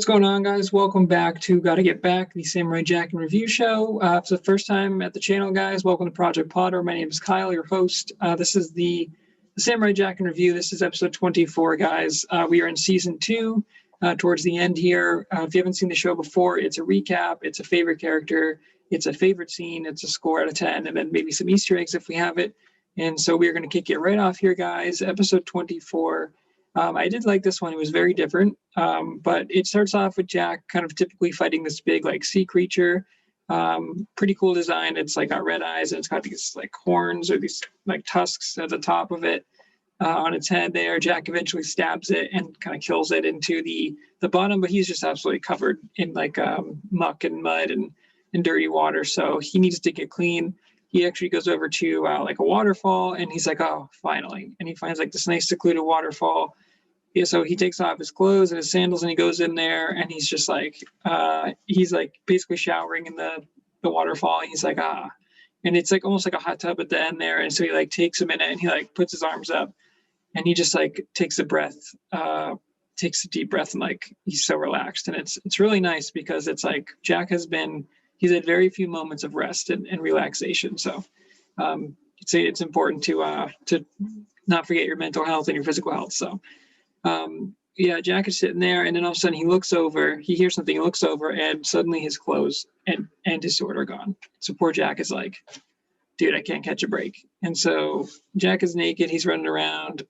What's going on, guys? Welcome back to Gotta Get Back, the Samurai Jack and Review Show. If it's the first time at the channel, guys, welcome to Project Potter. My name is Kyle, your host. This is the Samurai Jack and Review. This is episode 24, guys. We are in season 2, towards the end here. If you haven't seen the show before, it's a recap, it's a favorite character, it's a favorite scene, it's a score out of 10, and then maybe some Easter eggs if we have it. And so we're going to kick it right off here, guys. Episode 24. I did like this one. It was very different, but it starts off with Jack kind of typically fighting this big like sea creature. Pretty cool design. It's like got red eyes and it's got these like horns or these like tusks at the top of it on its head there. Jack eventually stabs it and kind of kills it into the bottom, but he's just absolutely covered in like muck and mud and dirty water. So he needs to get clean. He actually goes over to like a waterfall and he's like, oh, finally. And he finds like this nice secluded waterfall. Yeah, so he takes off his clothes and his sandals and he goes in there and he's just like, he's like basically showering in the waterfall. And he's like, ah, and it's like almost like a hot tub at the end there. And so he like takes a minute and he like puts his arms up and he just like takes a deep breath and like he's so relaxed. And it's really nice because it's like Jack he's had very few moments of rest and relaxation. So it's important to not forget your mental health and your physical health. So yeah, Jack is sitting there and then all of a sudden he looks over, he hears something, he looks over and suddenly his clothes and his sword are gone. So poor Jack is like, dude, I can't catch a break. And so Jack is naked, he's running around.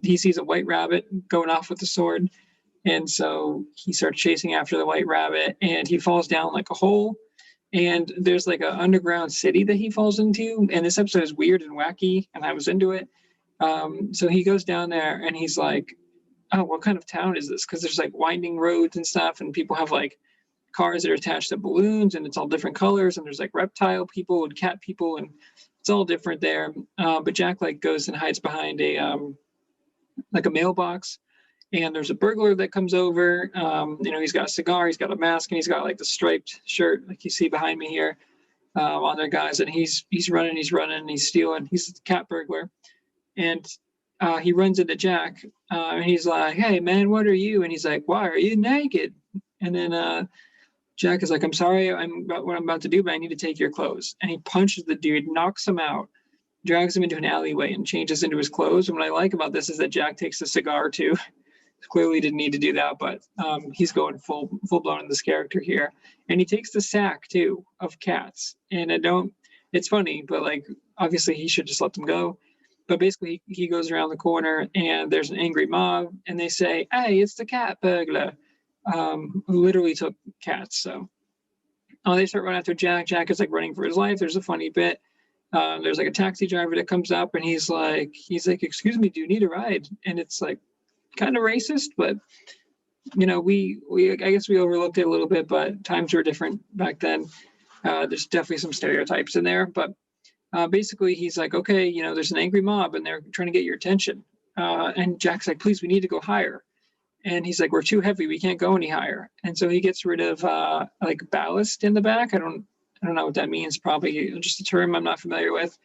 He sees a white rabbit going off with the sword. And so he starts chasing after the white rabbit and he falls down like a hole. And there's like an underground city that he falls into. And this episode is weird and wacky, and I was into it. So he goes down there and he's like, oh, what kind of town is this? Because there's like winding roads and stuff, and people have like cars that are attached to balloons, and it's all different colors. And there's like reptile people and cat people, and it's all different there. But Jack like goes and hides behind a mailbox. And there's a burglar that comes over. He's got a cigar, he's got a mask, and he's got like the striped shirt, like you see behind me here, on there, guys. And he's running, and he's stealing. He's a cat burglar, and he runs into Jack, and he's like, "Hey, man, what are you?" And he's like, "Why are you naked?" And then Jack is like, "I'm sorry, what I'm about to do, but I need to take your clothes." And he punches the dude, knocks him out, drags him into an alleyway, and changes into his clothes. And what I like about this is that Jack takes the cigar too. Clearly didn't need to do that, but he's going full blown in this character here. And he takes the sack too of cats. And it's funny, but like obviously he should just let them go. But basically he goes around the corner and there's an angry mob and they say, "Hey, it's the cat burglar," who literally took cats. So they start running after Jack. Jack is like running for his life. There's a funny bit. There's like a taxi driver that comes up and he's like, "Excuse me, do you need a ride?" And it's like kind of racist, but we I guess we overlooked it a little bit, but times were different back then. There's definitely some stereotypes in there, but basically he's like, okay, there's an angry mob and they're trying to get your attention. And Jack's like, "Please, we need to go higher." And he's like, "We're too heavy, we can't go any higher." And so he gets rid of like ballast in the back. I don't know what that means, probably just a term I'm not familiar with.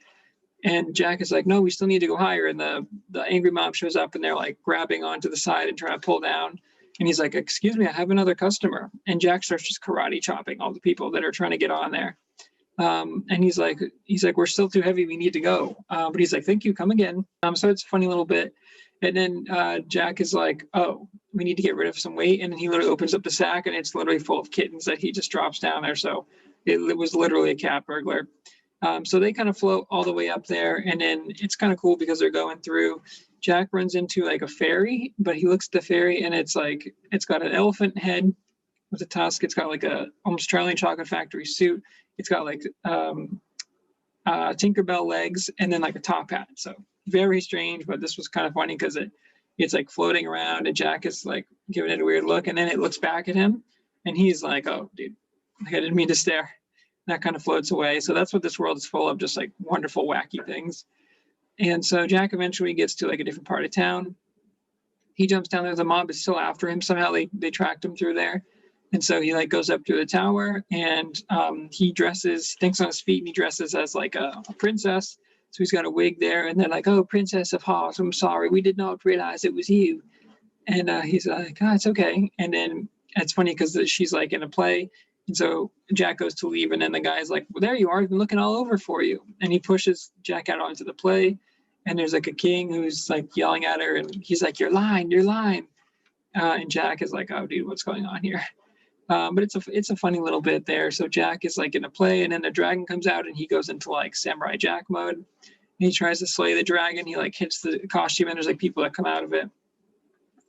And Jack is like, "No, we still need to go higher." And the angry mob shows up and they're like grabbing onto the side and trying to pull down. And he's like, "Excuse me, I have another customer." And Jack starts just karate chopping all the people that are trying to get on there. And he's like, "We're still too heavy, we need to go." But he's like, "Thank you, come again." So it's a funny little bit. And then Jack is like, "Oh, we need to get rid of some weight." And then he literally opens up the sack and it's literally full of kittens that he just drops down there. So it was literally a cat burglar. So they kind of float all the way up there, and then it's kind of cool because they're going through. Jack runs into like a fairy, but he looks at the fairy and it's like it's got an elephant head with a tusk. It's got like a almost Charlie and Chocolate Factory suit. It's got like Tinkerbell legs and then like a top hat. So very strange, but this was kind of funny because it's like floating around and Jack is like giving it a weird look, and then it looks back at him and he's like, "Oh, dude, I didn't mean to stare." That kind of floats away. So that's what this world is full of, just like wonderful, wacky things. And so Jack eventually gets to like a different part of town. He jumps down there. The mob is still after him. Somehow they tracked him through there. And so he like goes up to the tower and he thinks on his feet and he dresses as like a princess. So he's got a wig there and they're like, "Oh, Princess of Heart, I'm sorry. We did not realize it was you." And he's like, "Oh, it's okay." And then it's funny because she's like in a play. And so Jack goes to leave, and then the guy's like, well, there you are. I've been looking all over for you. And he pushes Jack out onto the play. And there's like a king who's like yelling at her, and he's like, "You're lying, you're lying." And Jack is like, "Oh, dude, what's going on here?" But it's a funny little bit there. So Jack is like in a play, and then the dragon comes out, and he goes into like Samurai Jack mode. And he tries to slay the dragon. He like hits the costume, and there's like people that come out of it.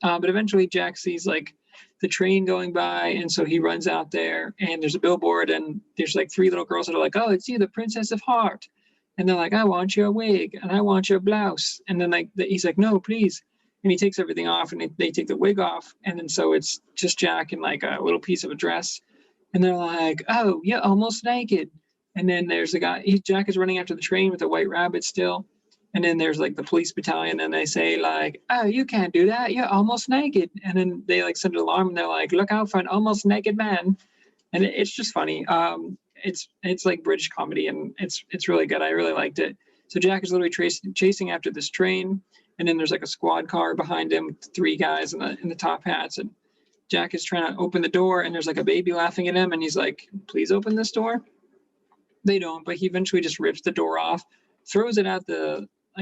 But eventually, Jack sees like the train going by, and so he runs out there, and there's a billboard, and there's like 3 little girls that are like, "Oh, it's you, the Princess of Heart." And they're like, "I want your wig, and I want your blouse." And then like he's like, "No, please." And he takes everything off, and they take the wig off. And then so it's just Jack in like a little piece of a dress. And they're like, "Oh, you're almost naked." And then there's a guy, Jack is running after the train with a white rabbit still. And then there's like the police battalion, and they say like, "Oh, you can't do that. You're almost naked." And then they like send an alarm, and they're like, "Look out for an almost naked man." And it's just funny. It's like British comedy, and it's really good. I really liked it. So Jack is literally chasing after this train, and then there's like a squad car behind him with 3 guys in the top hats, and Jack is trying to open the door, and there's like a baby laughing at him, and he's like, "Please open this door." They don't, but he eventually just rips the door off, throws it at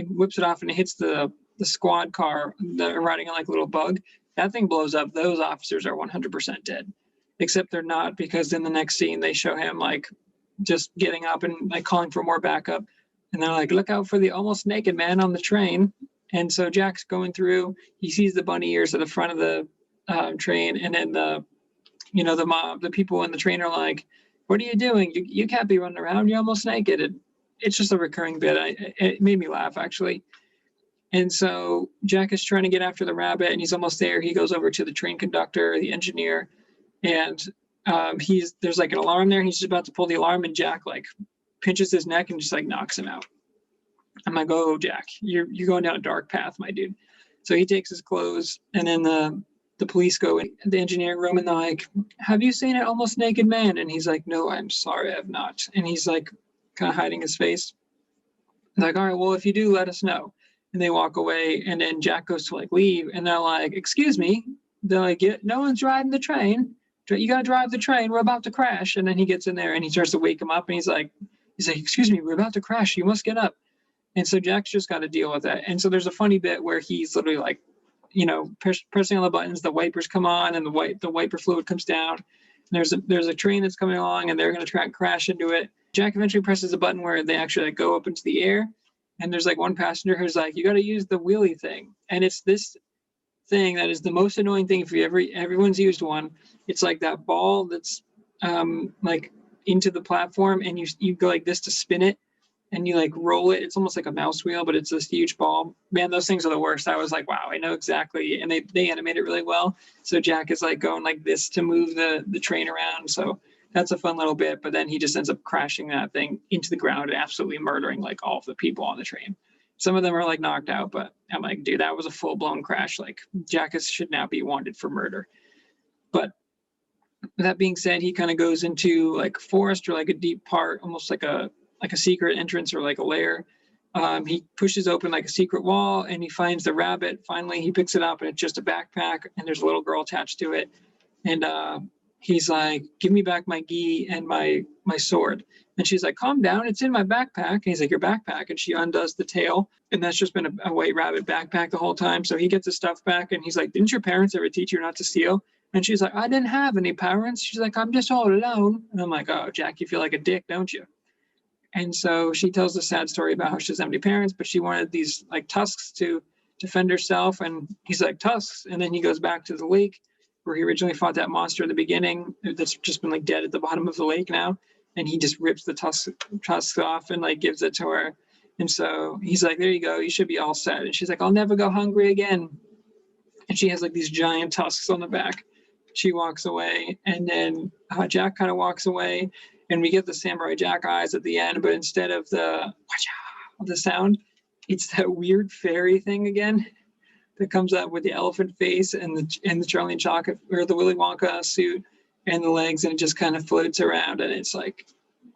whips it off, and it hits the squad car. They're riding on like a little bug. That thing blows up. Those officers are 100% dead. Except they're not, because in the next scene they show him like just getting up and like calling for more backup, and they're like, "Look out for the almost naked man on the train." And so Jack's going through, he sees the bunny ears at the front of the train, and then the mob, the people in the train are like, "What are you doing? You can't be running around, you're almost naked." And it's just a recurring bit. It made me laugh actually. And so Jack is trying to get after the rabbit, and he's almost there. He goes over to the train conductor, the engineer, and there's like an alarm there, and he's just about to pull the alarm, and Jack like pinches his neck and just like knocks him out. I'm like, "Oh, Jack, you're going down a dark path, my dude." So he takes his clothes, and then the police go in the engineering room, and they're like, "Have you seen an almost naked man?" And he's like, "No, I'm sorry, I have not." And he's like kind of hiding his face. They're like, "All right, well, if you do, let us know." And they walk away, and then Jack goes to like leave, and they're like, "Excuse me." They're like, "Yeah, no one's riding the train. You gotta drive the train. We're about to crash." And then he gets in there, and he starts to wake him up, and he's like, "Excuse me, we're about to crash. You must get up." And so Jack's just got to deal with that. And so there's a funny bit where he's literally like, pressing on the buttons, the wipers come on, and the wiper fluid comes down. And there's a train that's coming along, and they're going to try and crash into it. Jack eventually presses a button where they actually like go up into the air. And there's like one passenger who's like, "You got to use the wheelie thing." And it's this thing that is the most annoying thing if everyone's used one. It's like that ball that's like into the platform, and you go like this to spin it, and you like roll it. It's almost like a mouse wheel, but it's this huge ball. Man, those things are the worst. I was like, wow, I know exactly. And they animate it really well. So Jack is like going like this to move the train around. So that's a fun little bit. But then he just ends up crashing that thing into the ground and absolutely murdering like all of the people on the train. Some of them are like knocked out, but I'm like, dude, that was a full blown crash. Like Jack should now be wanted for murder. But that being said, he kind of goes into like forest or like a deep part, almost like a secret entrance or like a lair. He pushes open like a secret wall, and he finds the rabbit. Finally, he picks it up, and it's just a backpack, and there's a little girl attached to it. And he's like, "Give me back my gi and my sword." And she's like, "Calm down, it's in my backpack." And he's like, "Your backpack?" And she undoes the tail, and that's just been a white rabbit backpack the whole time. So he gets his stuff back, and he's like, "Didn't your parents ever teach you not to steal?" And she's like, "I didn't have any parents." She's like, "I'm just all alone." And I'm like, "Oh, Jack, you feel like a dick, don't you?" And so she tells a sad story about how she doesn't have any parents, but she wanted these like tusks to defend herself. And he's like, "Tusks." And then he goes back to the lake where he originally fought that monster at the beginning that's just been like dead at the bottom of the lake now. And he just rips the tusks off and like gives it to her. And so he's like, "There you go. You should be all set." And she's like, "I'll never go hungry again." And she has like these giant tusks on the back. She walks away, and then Jack kind of walks away, and we get the Samurai Jack eyes at the end, but instead of the sound, it's that weird fairy thing again that comes up with the elephant face and the Charlie and Chocolate or the Willy Wonka suit and the legs, and it just kind of floats around, and it's like,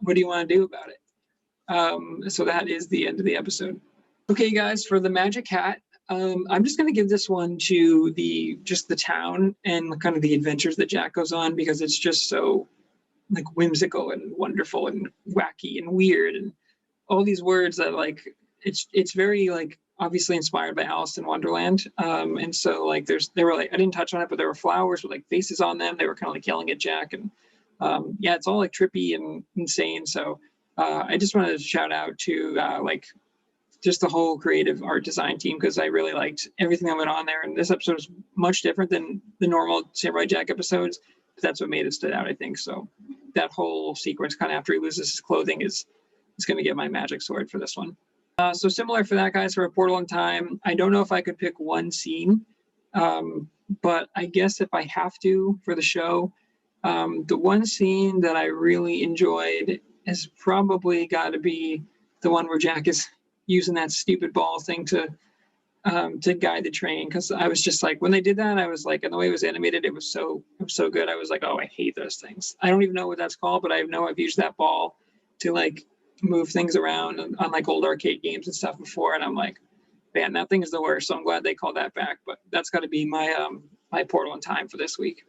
what do you want to do about it? So that is the end of the episode. Okay, guys, for the magic hat, I'm just going to give this one to just the town and kind of the adventures that Jack goes on, because it's just so like whimsical and wonderful and wacky and weird and all these words that like it's very like obviously inspired by Alice in Wonderland. And so like they were like, I didn't touch on it, but there were flowers with like faces on them. They were kind of like yelling at Jack, and yeah, it's all like trippy and insane. So I just wanted to shout out to like just the whole creative art design team, because I really liked everything that went on there. And this episode is much different than the normal Samurai Jack episodes, but that's what made it stood out, I think. So that whole sequence kind of after he loses his clothing is going to get my magic sword for this one. So similar for that, guys, for A Portal in Time. I don't know if I could pick one scene, but I guess if I have to for the show, the one scene that I really enjoyed has probably got to be the one where Jack is using that stupid ball thing to guide the train. Because I was just like, when they did that, I was like, and the way it was animated, it was so good. I was like, oh, I hate those things. I don't even know what that's called, but I know I've used that ball to like move things around on like old arcade games and stuff before, and I'm like, man, that thing is the worst. So I'm glad they called that back. But that's got to be my my Portal in Time for this week.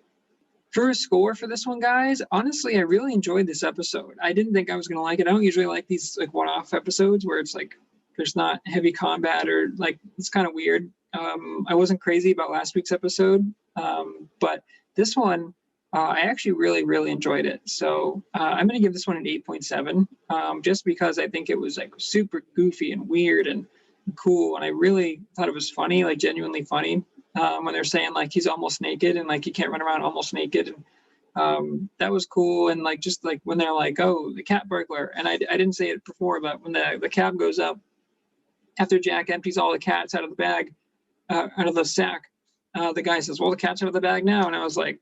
For a score for this one, guys, honestly, I really enjoyed this episode. I didn't think I was gonna like it. I don't usually like these like one-off episodes where it's like there's not heavy combat or like it's kind of weird. I wasn't crazy about last week's episode, but this one I actually really enjoyed it. So I'm going to give this one an 8.7, just because I think it was like super goofy and weird and cool, and I really thought it was funny, like genuinely funny, when they're saying like he's almost naked and like he can't run around almost naked, and that was cool. And like just like when they're like, oh, the cat burglar, and I didn't say it before, but when the cab goes up after Jack empties all the cats out of the bag, out of the sack, the guy says, well, the cat's out of the bag now, and I was like,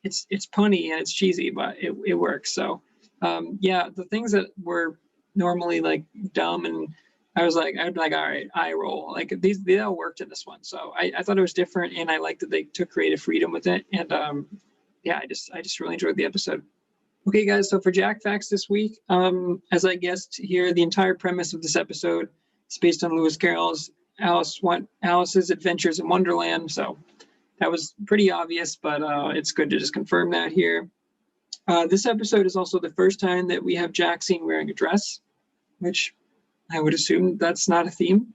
it's punny and it's cheesy, but it works. So yeah, the things that were normally like dumb, and I'd be like, all right, eye roll. Like they all worked in this one. So I thought it was different, and I liked that they took creative freedom with it. And yeah, I just really enjoyed the episode. Okay, guys, so for Jack Facts this week, as I guessed here, the entire premise of this episode is based on Lewis Carroll's Alice's Adventures in Wonderland. So that was pretty obvious, but it's good to just confirm that here. This episode is also the first time that we have Jack seen wearing a dress, which I would assume that's not a theme.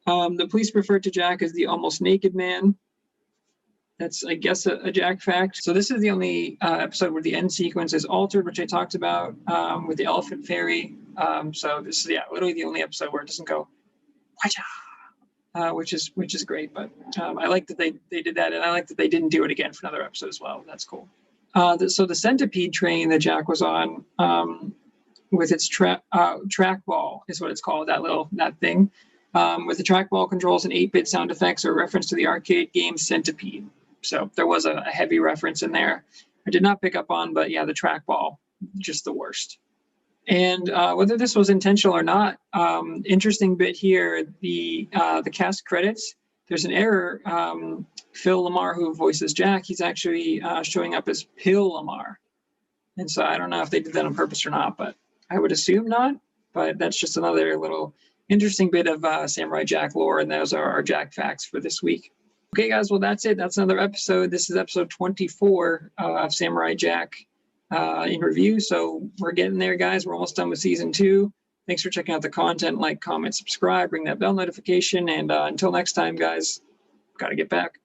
The police refer to Jack as the almost naked man. That's, I guess, a Jack fact. So this is the only episode where the end sequence is altered, which I talked about with the elephant fairy. So this is, yeah, literally the only episode where it doesn't go, which is great. But I like that they did that, and I like that they didn't do it again for another episode as well. That's cool. So the centipede train that Jack was on, with its trackball is what it's called, that thing. With the trackball controls and 8-bit sound effects are a reference to the arcade game Centipede. So there was a heavy reference in there. I did not pick up on, but yeah, the trackball, just the worst. And whether this was intentional or not, interesting bit here, the cast credits, there's an error. Phil Lamar, who voices Jack, he's actually showing up as Pill Lamar. And so I don't know if they did that on purpose or not, but I would assume not. But that's just another little interesting bit of Samurai Jack lore, and those are our Jack facts for this week. Okay, guys, well, that's it. That's another episode. This is episode 24 of Samurai Jack in review. So we're getting there, guys. We're almost done with season 2. Thanks for checking out the content. Like, comment, subscribe, ring that bell notification. And until next time, guys, got to get back.